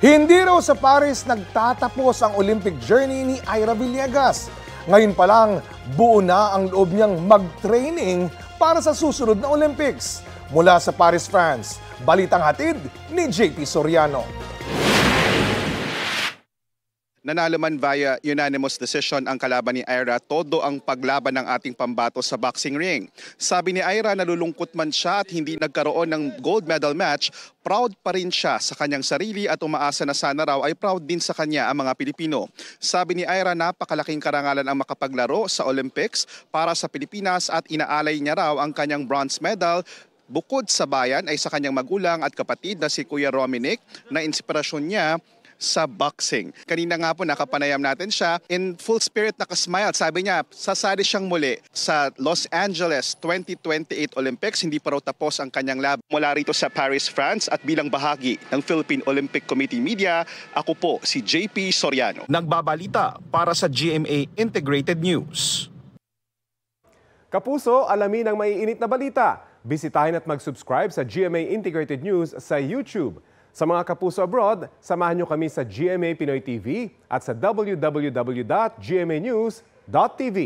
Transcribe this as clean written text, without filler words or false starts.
Hindi raw sa Paris nagtatapos ang Olympic journey ni Ira Villegas. Ngayon pa lang, buo na ang loob niyang mag-training para sa susunod na Olympics. Mula sa Paris, France, balitang hatid ni JP Soriano. Nanalo man via unanimous decision ang kalaban ni Ira, todo ang paglaban ng ating pambato sa boxing ring. Sabi ni Ira, nalulungkot man siya at hindi nagkaroon ng gold medal match, proud pa rin siya sa kanyang sarili at umaasa na sana raw ay proud din sa kanya ang mga Pilipino. Sabi ni Ira, napakalaking karangalan ang makapaglaro sa Olympics para sa Pilipinas at inaalay niya raw ang kanyang bronze medal. Bukod sa bayan ay sa kanyang magulang at kapatid na si Kuya Rominic na inspirasyon niya sa boxing. Kanina nga po nakapanayam natin siya, in full spirit nakasmile. Sabi niya, sasali siyang muli sa Los Angeles 2028 Olympics. Hindi pa raw tapos ang kanyang lab. Mula rito sa Paris, France at bilang bahagi ng Philippine Olympic Committee Media, ako po si JP Soriano. Nagbabalita para sa GMA Integrated News. Kapuso, alamin ang maiinit na balita. Bisitahin at mag-subscribe sa GMA Integrated News sa YouTube. Sa mga kapuso abroad, samahan nyo kami sa GMA Pinoy TV at sa www.gmanews.tv.